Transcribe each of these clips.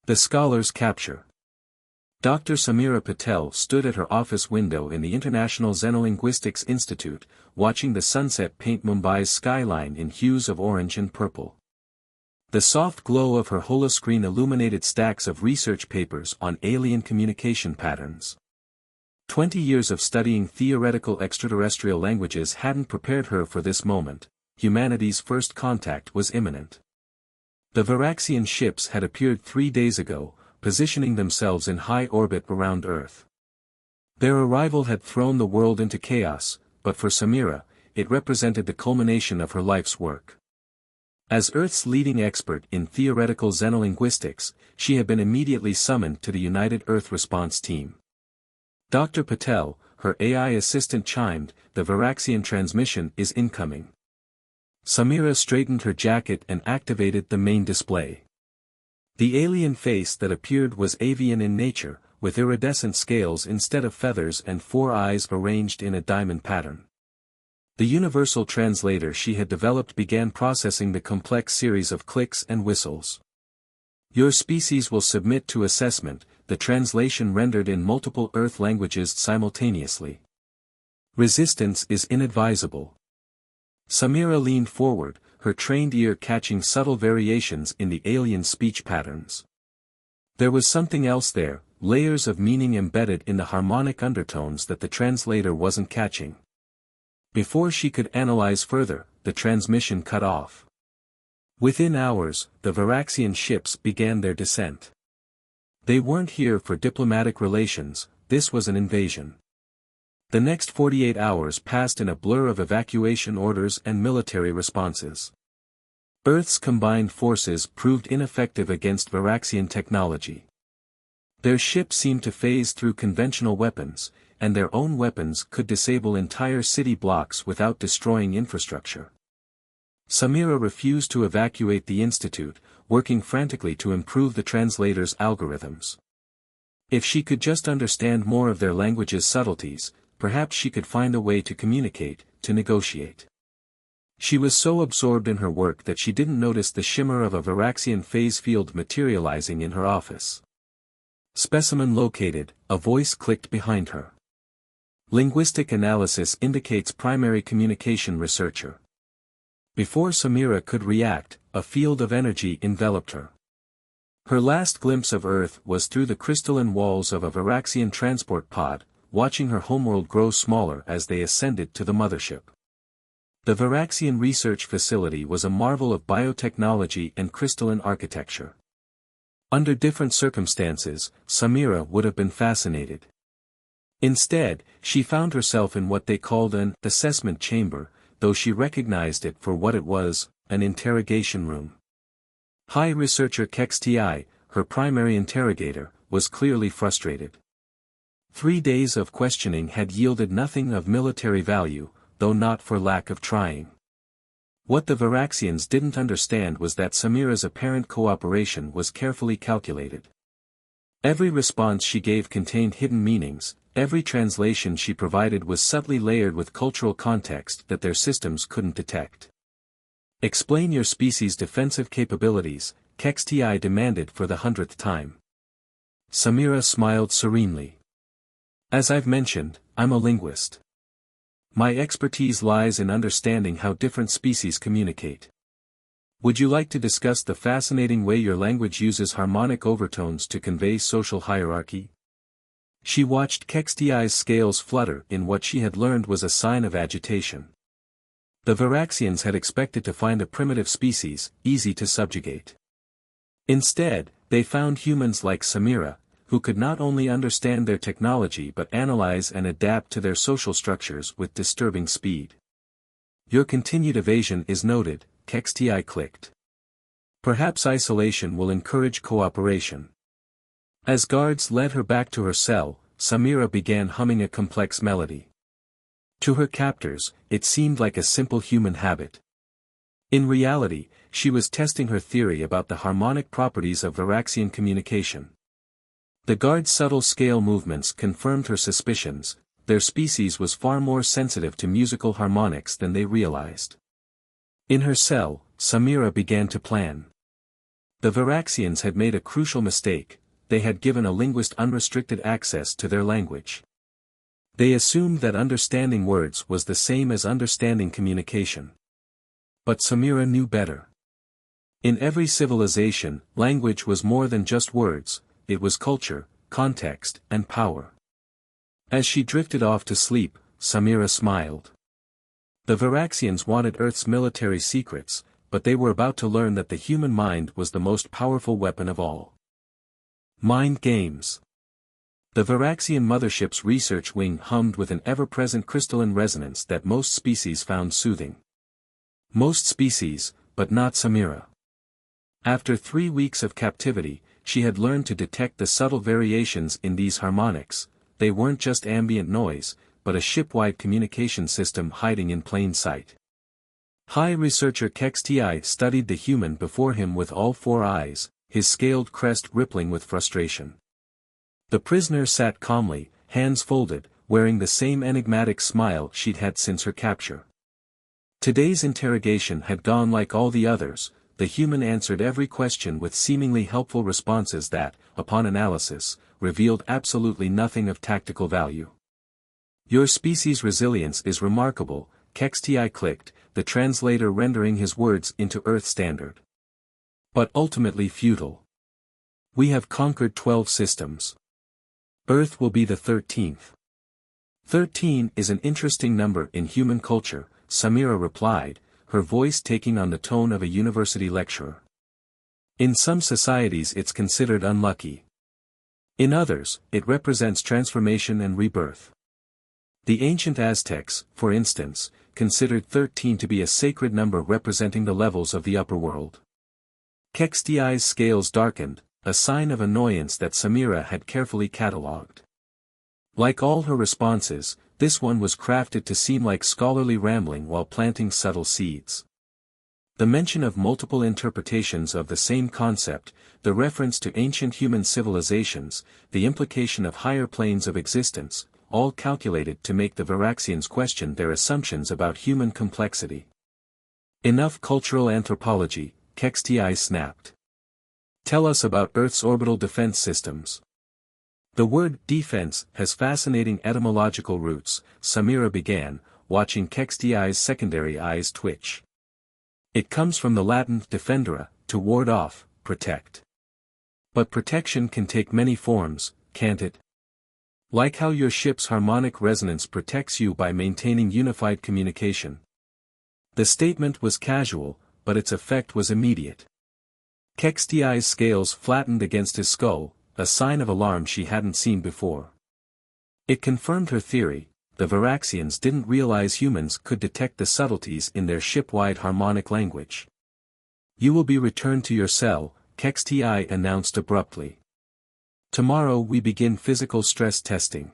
The scholar's capture. Dr. Samira Patel stood at her office window in the International Xenolinguistics Institute, watching the sunset paint Mumbai's skyline in hues of orange and purple. The soft glow of her holoscreen illuminated stacks of research papers on alien communication patterns. 20 years of studying theoretical extraterrestrial languages hadn't prepared her for this moment. Humanity's first contact was imminent. The Varaxian ships had appeared 3 days ago, positioning themselves in high orbit around Earth. Their arrival had thrown the world into chaos, but for Samira, it represented the culmination of her life's work. As Earth's leading expert in theoretical xenolinguistics, she had been immediately summoned to the United Earth Response Team. Dr. Patel, her AI assistant chimed, "The Varaxian transmission is incoming." Samira straightened her jacket and activated the main display. The alien face that appeared was avian in nature, with iridescent scales instead of feathers and 4 eyes arranged in a diamond pattern. The universal translator she had developed began processing the complex series of clicks and whistles. "Your species will submit to assessment," the translation rendered in multiple Earth languages simultaneously. "Resistance is inadvisable." Samira leaned forward, her trained ear catching subtle variations in the alien speech patterns. There was something else there, layers of meaning embedded in the harmonic undertones that the translator wasn't catching. Before she could analyze further, the transmission cut off. Within hours, the Varaxian ships began their descent. They weren't here for diplomatic relations, this was an invasion. The next 48 hours passed in a blur of evacuation orders and military responses. Earth's combined forces proved ineffective against Varaxian technology. Their ships seemed to phase through conventional weapons, and their own weapons could disable entire city blocks without destroying infrastructure. Samira refused to evacuate the institute, working frantically to improve the translator's algorithms. If she could just understand more of their language's subtleties, perhaps she could find a way to communicate, to negotiate. She was so absorbed in her work that she didn't notice the shimmer of a Varaxian phase field materializing in her office. "Specimen located," a voice clicked behind her. "Linguistic analysis indicates primary communication researcher." Before Samira could react, a field of energy enveloped her. Her last glimpse of Earth was through the crystalline walls of a Varaxian transport pod, watching her homeworld grow smaller as they ascended to the mothership. The Varaxian research facility was a marvel of biotechnology and crystalline architecture. Under different circumstances, Samira would have been fascinated. Instead, she found herself in what they called an assessment chamber, though she recognized it for what it was, an interrogation room. High researcher Kexti, her primary interrogator, was clearly frustrated. 3 days of questioning had yielded nothing of military value, though not for lack of trying. What the Varaxians didn't understand was that Samira's apparent cooperation was carefully calculated. Every response she gave contained hidden meanings, every translation she provided was subtly layered with cultural context that their systems couldn't detect. "Explain your species' defensive capabilities," Kexti demanded for the 100th time. Samira smiled serenely. "As I've mentioned, I'm a linguist. My expertise lies in understanding how different species communicate. Would you like to discuss the fascinating way your language uses harmonic overtones to convey social hierarchy?" She watched Kexti's scales flutter in what she had learned was a sign of agitation. The Varaxians had expected to find a primitive species, easy to subjugate. Instead, they found humans like Samira, who could not only understand their technology but analyze and adapt to their social structures with disturbing speed. "Your continued evasion is noted," Kexti clicked. "Perhaps isolation will encourage cooperation." As guards led her back to her cell, Samira began humming a complex melody. To her captors, it seemed like a simple human habit. In reality, she was testing her theory about the harmonic properties of Varaxian communication. The guard's subtle scale movements confirmed her suspicions. Their species was far more sensitive to musical harmonics than they realized. In her cell, Samira began to plan. The Varaxians had made a crucial mistake. They had given a linguist unrestricted access to their language. They assumed that understanding words was the same as understanding communication. But Samira knew better. In every civilization, language was more than just words, it was culture, context, and power. As she drifted off to sleep, Samira smiled. The Varaxians wanted Earth's military secrets, but they were about to learn that the human mind was the most powerful weapon of all. Mind games. The Varaxian mothership's research wing hummed with an ever-present crystalline resonance that most species found soothing. Most species, but not Samira. After 3 weeks of captivity, she had learned to detect the subtle variations in these harmonics. They weren't just ambient noise, but a ship-wide communication system hiding in plain sight. High researcher Kexti studied the human before him with all 4 eyes, his scaled crest rippling with frustration. The prisoner sat calmly, hands folded, wearing the same enigmatic smile she'd had since her capture. Today's interrogation had gone like all the others. The human answered every question with seemingly helpful responses that, upon analysis, revealed absolutely nothing of tactical value. Your species' resilience is remarkable, Kexti clicked, the translator rendering his words into Earth standard. But ultimately futile. We have conquered 12 systems. Earth will be the 13th. 13 is an interesting number in human culture, Samira replied, her voice taking on the tone of a university lecturer. In some societies it's considered unlucky. In others, it represents transformation and rebirth. The ancient Aztecs, for instance, considered 13 to be a sacred number representing the levels of the upper world. Kexti's scales darkened, a sign of annoyance that Samira had carefully catalogued. Like all her responses, this one was crafted to seem like scholarly rambling while planting subtle seeds. The mention of multiple interpretations of the same concept, the reference to ancient human civilizations, the implication of higher planes of existence, all calculated to make the Varaxians question their assumptions about human complexity. Enough cultural anthropology, Kexti snapped. Tell us about Earth's orbital defense systems. The word defense has fascinating etymological roots, Samira began, watching Kexti's secondary eyes twitch. It comes from the Latin defendere, to ward off, protect. But protection can take many forms, can't it? Like how your ship's harmonic resonance protects you by maintaining unified communication. The statement was casual, but its effect was immediate. Kexti's scales flattened against his skull, a sign of alarm she hadn't seen before. It confirmed her theory, the Varaxians didn't realize humans could detect the subtleties in their ship-wide harmonic language. You will be returned to your cell, Kexti announced abruptly. Tomorrow we begin physical stress testing.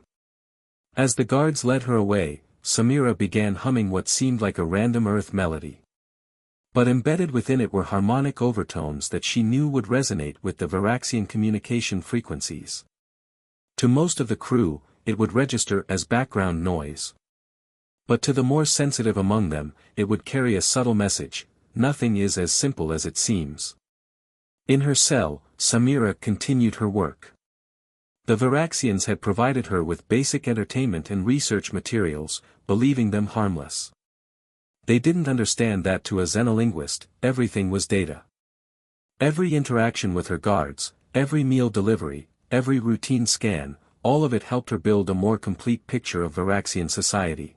As the guards led her away, Samira began humming what seemed like a random Earth melody. But embedded within it were harmonic overtones that she knew would resonate with the Varaxian communication frequencies. To most of the crew, it would register as background noise. But to the more sensitive among them, it would carry a subtle message: nothing is as simple as it seems. In her cell, Samira continued her work. The Varaxians had provided her with basic entertainment and research materials, believing them harmless. They didn't understand that to a xenolinguist, everything was data. Every interaction with her guards, every meal delivery, every routine scan, all of it helped her build a more complete picture of Varaxian society.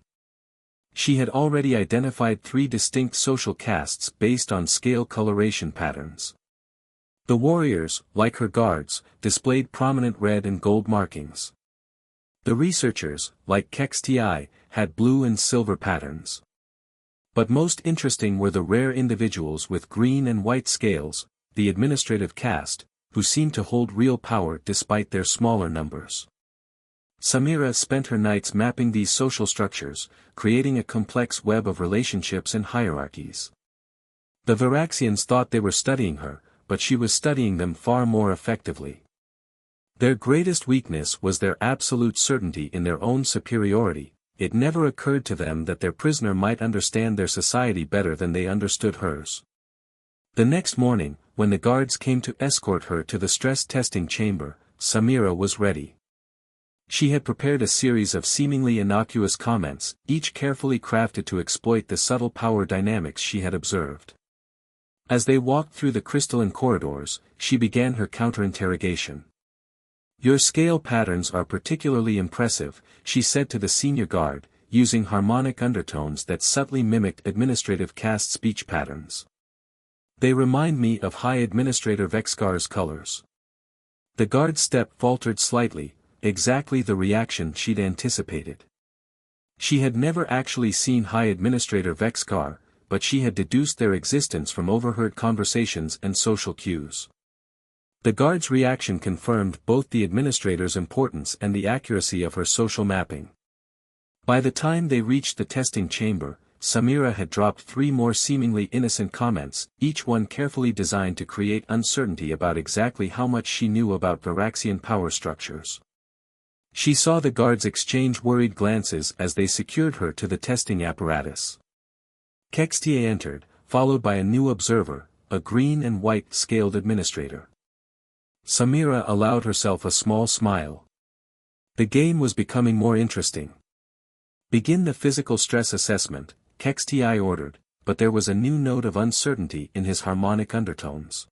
She had already identified 3 distinct social castes based on scale coloration patterns. The warriors, like her guards, displayed prominent red and gold markings. The researchers, like Kexti, had blue and silver patterns. But most interesting were the rare individuals with green and white scales, the administrative caste, who seemed to hold real power despite their smaller numbers. Samira spent her nights mapping these social structures, creating a complex web of relationships and hierarchies. The Varaxians thought they were studying her, but she was studying them far more effectively. Their greatest weakness was their absolute certainty in their own superiority. It never occurred to them that their prisoner might understand their society better than they understood hers. The next morning, when the guards came to escort her to the stress testing chamber, Samira was ready. She had prepared a series of seemingly innocuous comments, each carefully crafted to exploit the subtle power dynamics she had observed. As they walked through the crystalline corridors, she began her counterinterrogation. "Your scale patterns are particularly impressive," she said to the senior guard, using harmonic undertones that subtly mimicked administrative caste speech patterns. "They remind me of High Administrator Vexcar's colors." The guard's step faltered slightly, exactly the reaction she'd anticipated. She had never actually seen High Administrator Vexcar, but she had deduced their existence from overheard conversations and social cues. The guard's reaction confirmed both the administrator's importance and the accuracy of her social mapping. By the time they reached the testing chamber, Samira had dropped 3 more seemingly innocent comments, each one carefully designed to create uncertainty about exactly how much she knew about Varaxian power structures. She saw the guards exchange worried glances as they secured her to the testing apparatus. Kextier entered, followed by a new observer, a green and white scaled administrator. Samira allowed herself a small smile. The game was becoming more interesting. "Begin the physical stress assessment," Kextier ordered, but there was a new note of uncertainty in his harmonic undertones.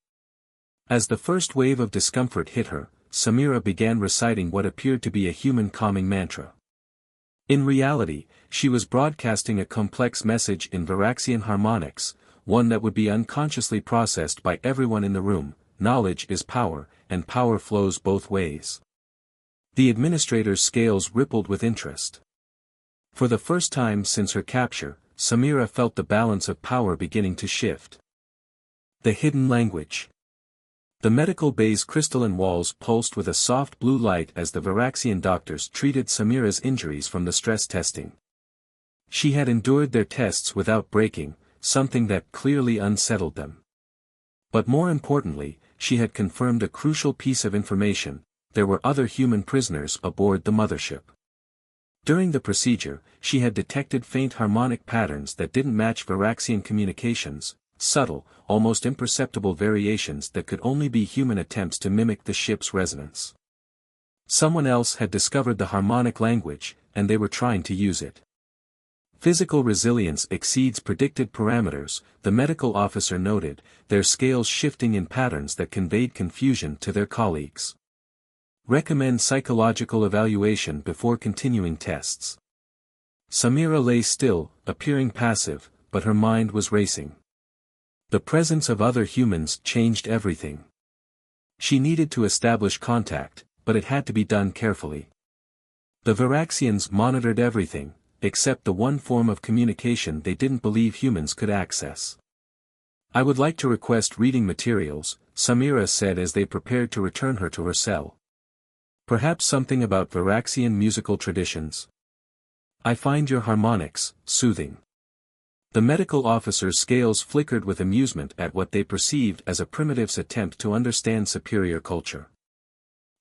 As the first wave of discomfort hit her, Samira began reciting what appeared to be a human calming mantra. In reality, she was broadcasting a complex message in Varaxian harmonics, one that would be unconsciously processed by everyone in the room: knowledge is power, and power flows both ways. The administrator's scales rippled with interest. For the first time since her capture, Samira felt the balance of power beginning to shift. The hidden language. The medical bay's crystalline walls pulsed with a soft blue light as the Varaxian doctors treated Samira's injuries from the stress testing. She had endured their tests without breaking, something that clearly unsettled them. But more importantly, she had confirmed a crucial piece of information: there were other human prisoners aboard the mothership. During the procedure, she had detected faint harmonic patterns that didn't match Varaxian communications, subtle, almost imperceptible variations that could only be human attempts to mimic the ship's resonance. Someone else had discovered the harmonic language, and they were trying to use it. Physical resilience exceeds predicted parameters, the medical officer noted, their scales shifting in patterns that conveyed confusion to their colleagues. Recommend psychological evaluation before continuing tests. Samira lay still, appearing passive, but her mind was racing. The presence of other humans changed everything. She needed to establish contact, but it had to be done carefully. The Varaxians monitored everything, except the one form of communication they didn't believe humans could access. "I would like to request reading materials," Samira said as they prepared to return her to her cell. "Perhaps something about Varaxian musical traditions. I find your harmonics soothing." The medical officer's scales flickered with amusement at what they perceived as a primitive's attempt to understand superior culture.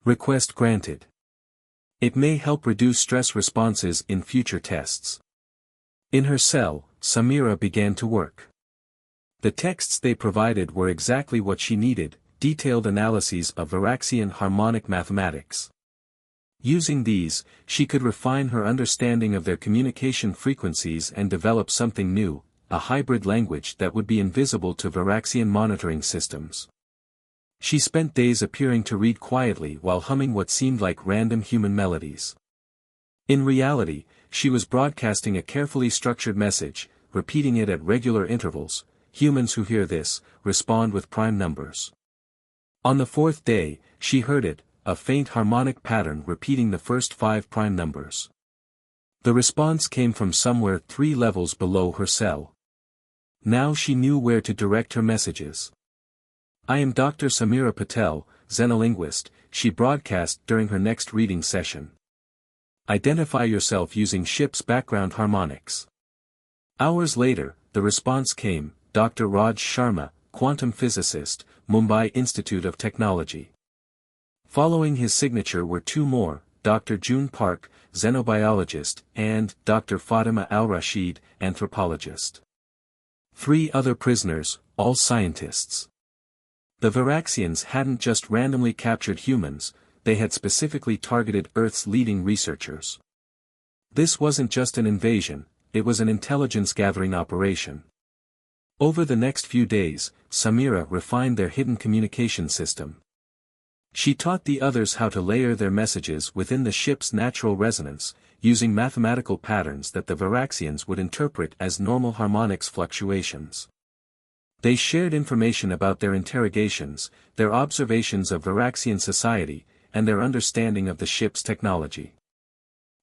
"Request granted. It may help reduce stress responses in future tests." In her cell, Samira began to work. The texts they provided were exactly what she needed: detailed analyses of Varaxian harmonic mathematics. Using these, she could refine her understanding of their communication frequencies and develop something new, a hybrid language that would be invisible to Varaxian monitoring systems. She spent days appearing to read quietly while humming what seemed like random human melodies. In reality, she was broadcasting a carefully structured message, repeating it at regular intervals: humans who hear this, respond with prime numbers. On the 4th day, she heard it, a faint harmonic pattern repeating the first 5 prime numbers. The response came from somewhere 3 levels below her cell. Now she knew where to direct her messages. "I am Dr. Samira Patel, xenolinguist," she broadcast during her next reading session. "Identify yourself using ship's background harmonics." Hours later, the response came: Dr. Raj Sharma, quantum physicist, Mumbai Institute of Technology. Following his signature were 2 more, Dr. June Park, xenobiologist, and Dr. Fatima Al-Rashid, anthropologist. 3 other prisoners, all scientists. The Varaxians hadn't just randomly captured humans, they had specifically targeted Earth's leading researchers. This wasn't just an invasion, it was an intelligence-gathering operation. Over the next few days, Samira refined their hidden communication system. She taught the others how to layer their messages within the ship's natural resonance, using mathematical patterns that the Varaxians would interpret as normal harmonics fluctuations. They shared information about their interrogations, their observations of Varaxian society, and their understanding of the ship's technology.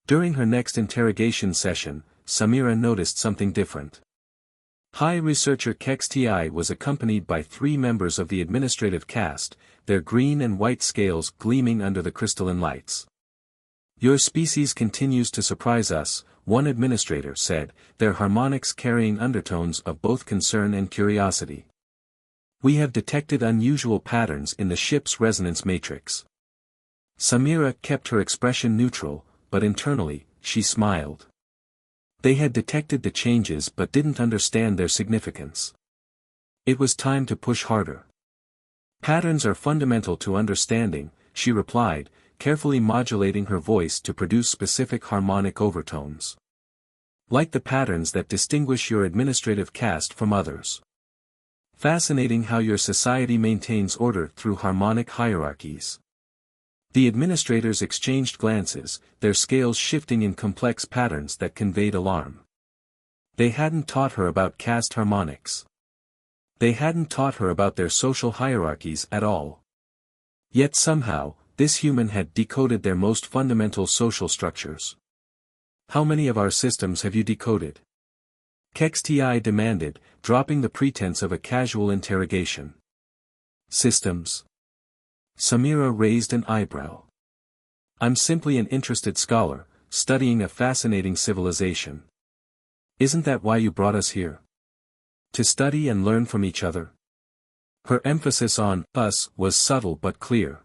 During her next interrogation session, Samira noticed something different. High researcher XTI was accompanied by 3 members of the administrative caste, their green and white scales gleaming under the crystalline lights. "Your species continues to surprise us," one administrator said, their harmonics carrying undertones of both concern and curiosity. "We have detected unusual patterns in the ship's resonance matrix." Samira kept her expression neutral, but internally, she smiled. They had detected the changes but didn't understand their significance. It was time to push harder. "Patterns are fundamental to understanding," she replied, carefully modulating her voice to produce specific harmonic overtones. "Like the patterns that distinguish your administrative caste from others. Fascinating how your society maintains order through harmonic hierarchies." The administrators exchanged glances, their scales shifting in complex patterns that conveyed alarm. They hadn't taught her about caste harmonics. They hadn't taught her about their social hierarchies at all. Yet somehow, this human had decoded their most fundamental social structures. "How many of our systems have you decoded?" XTI demanded, dropping the pretense of a casual interrogation. "Systems?" Samira raised an eyebrow. "I'm simply an interested scholar, studying a fascinating civilization." "Isn't that why you brought us here? To study and learn from each other?" Her emphasis on us was subtle but clear.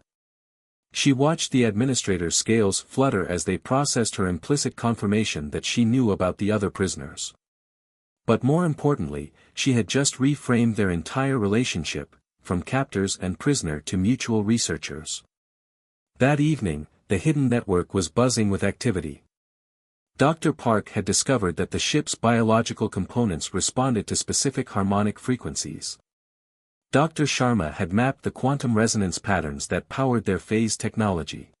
She watched the administrator's scales flutter as they processed her implicit confirmation that she knew about the other prisoners. But more importantly, she had just reframed their entire relationship, from captors and prisoner to mutual researchers. That evening, the hidden network was buzzing with activity. Dr. Park had discovered that the ship's biological components responded to specific harmonic frequencies. Dr. Sharma had mapped the quantum resonance patterns that powered their phase technology.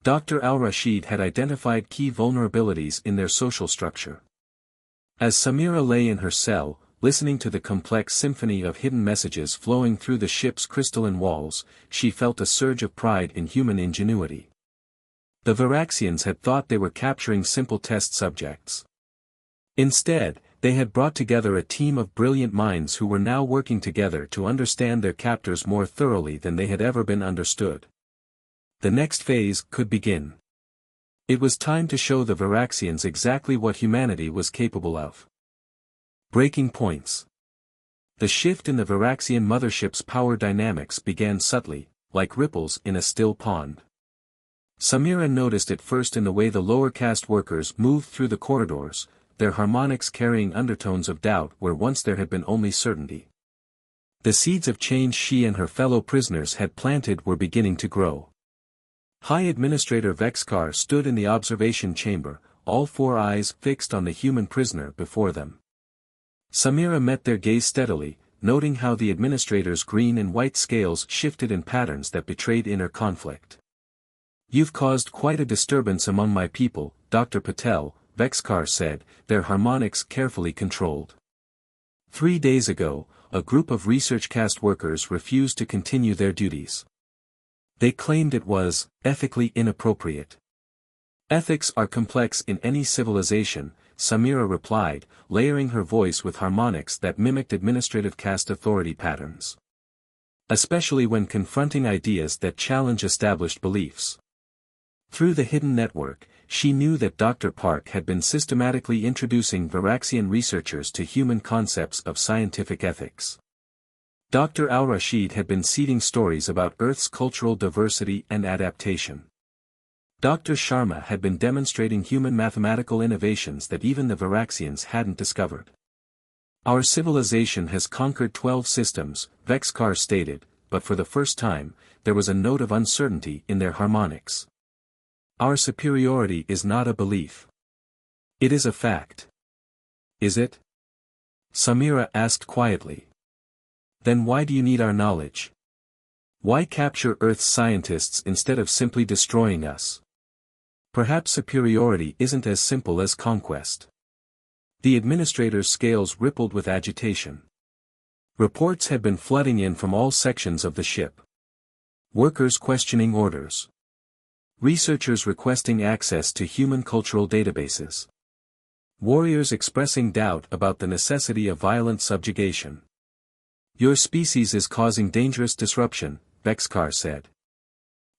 Dr. Al-Rashid had identified key vulnerabilities in their social structure. As Samira lay in her cell, listening to the complex symphony of hidden messages flowing through the ship's crystalline walls, she felt a surge of pride in human ingenuity. The Varaxians had thought they were capturing simple test subjects. Instead, they had brought together a team of brilliant minds who were now working together to understand their captors more thoroughly than they had ever been understood. The next phase could begin. It was time to show the Varaxians exactly what humanity was capable of. Breaking points. The shift in the Varaxian mothership's power dynamics began subtly, like ripples in a still pond. Samira noticed it first in the way the lower caste workers moved through the corridors, their harmonics carrying undertones of doubt where once there had been only certainty. The seeds of change she and her fellow prisoners had planted were beginning to grow. High Administrator Vexkar stood in the observation chamber, all 4 eyes fixed on the human prisoner before them. Samira met their gaze steadily, noting how the administrator's green and white scales shifted in patterns that betrayed inner conflict. "You've caused quite a disturbance among my people, Dr. Patel," Vexkar said, their harmonics carefully controlled. 3 days ago, a group of research caste workers refused to continue their duties. They claimed it was ethically inappropriate. "Ethics are complex in any civilization," Samira replied, layering her voice with harmonics that mimicked administrative caste authority patterns. "Especially when confronting ideas that challenge established beliefs." Through the hidden network, she knew that Dr. Park had been systematically introducing Varaxian researchers to human concepts of scientific ethics. Dr. Al-Rashid had been seeding stories about Earth's cultural diversity and adaptation. Dr. Sharma had been demonstrating human mathematical innovations that even the Varaxians hadn't discovered. Our civilization has conquered 12 systems, Vexcar stated, but for the first time, there was a note of uncertainty in their harmonics. Our superiority is not a belief. It is a fact. Is it? Samira asked quietly. Then why do you need our knowledge? Why capture Earth's scientists instead of simply destroying us? Perhaps superiority isn't as simple as conquest. The administrator's scales rippled with agitation. Reports had been flooding in from all sections of the ship. Workers questioning orders. Researchers requesting access to human cultural databases. Warriors expressing doubt about the necessity of violent subjugation. Your species is causing dangerous disruption, Vexcar said.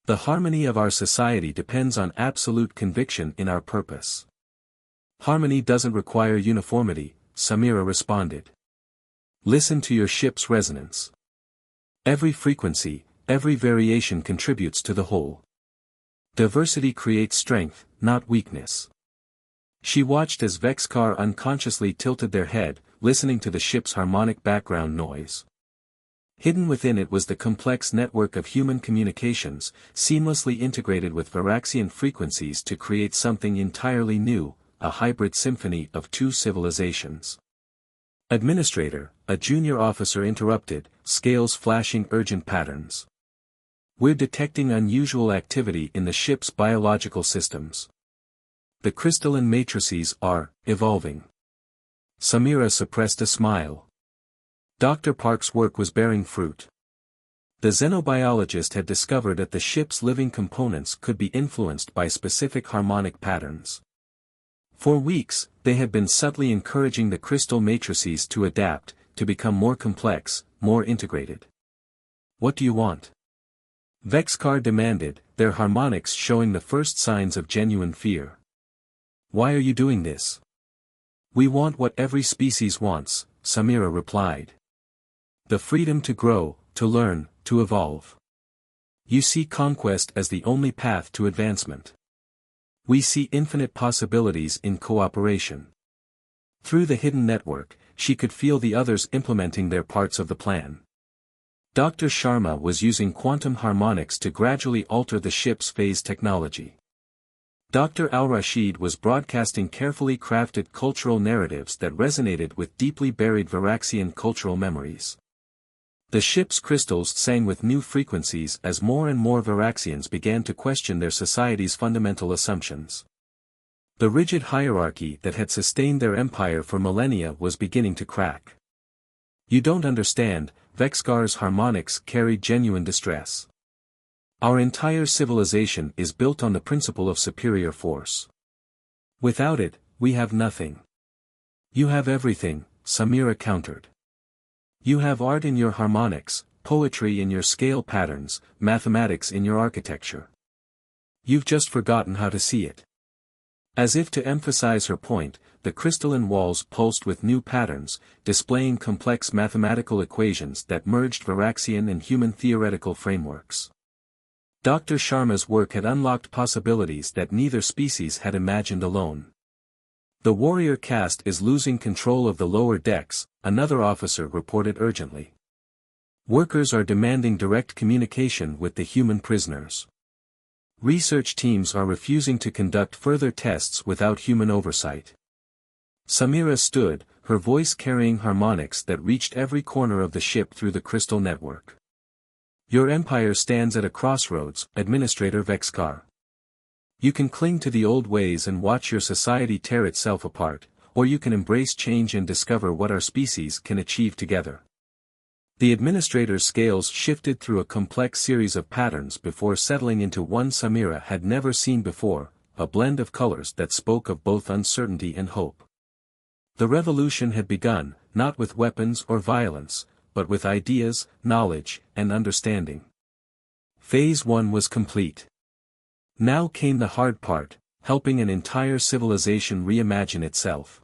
The harmony of our society depends on absolute conviction in our purpose. Harmony doesn't require uniformity, Samira responded. Listen to your ship's resonance. Every frequency, every variation contributes to the whole. Diversity creates strength, not weakness. She watched as Vexcar unconsciously tilted their head, listening to the ship's harmonic background noise. Hidden within it was the complex network of human communications, seamlessly integrated with Varaxian frequencies to create something entirely new, a hybrid symphony of two civilizations. Administrator, a junior officer interrupted, scales flashing urgent patterns. We're detecting unusual activity in the ship's biological systems. The crystalline matrices are evolving. Samira suppressed a smile. Dr. Park's work was bearing fruit. The xenobiologist had discovered that the ship's living components could be influenced by specific harmonic patterns. For weeks, they had been subtly encouraging the crystal matrices to adapt, to become more complex, more integrated. What do you want? Vexcar demanded, their harmonics showing the first signs of genuine fear. Why are you doing this? We want what every species wants, Samira replied. The freedom to grow, to learn, to evolve. You see conquest as the only path to advancement. We see infinite possibilities in cooperation. Through the hidden network, she could feel the others implementing their parts of the plan. Dr. Sharma was using quantum harmonics to gradually alter the ship's phase technology. Dr. Al-Rashid was broadcasting carefully crafted cultural narratives that resonated with deeply buried Varaxian cultural memories. The ship's crystals sang with new frequencies as more and more Varaxians began to question their society's fundamental assumptions. The rigid hierarchy that had sustained their empire for millennia was beginning to crack. You don't understand, Vexcar's harmonics carried genuine distress. Our entire civilization is built on the principle of superior force. Without it, we have nothing. You have everything, Samira countered. You have art in your harmonics, poetry in your scale patterns, mathematics in your architecture. You've just forgotten how to see it. As if to emphasize her point, the crystalline walls pulsed with new patterns, displaying complex mathematical equations that merged Varaxian and human theoretical frameworks. Dr. Sharma's work had unlocked possibilities that neither species had imagined alone. The warrior caste is losing control of the lower decks, another officer reported urgently. Workers are demanding direct communication with the human prisoners. Research teams are refusing to conduct further tests without human oversight. Samira stood, her voice carrying harmonics that reached every corner of the ship through the crystal network. Your empire stands at a crossroads, Administrator Vexcar. You can cling to the old ways and watch your society tear itself apart, or you can embrace change and discover what our species can achieve together. The administrator's scales shifted through a complex series of patterns before settling into one Samira had never seen before, a blend of colors that spoke of both uncertainty and hope. The revolution had begun, not with weapons or violence, but with ideas, knowledge, and understanding. Phase 1 was complete. Now came the hard part, helping an entire civilization reimagine itself.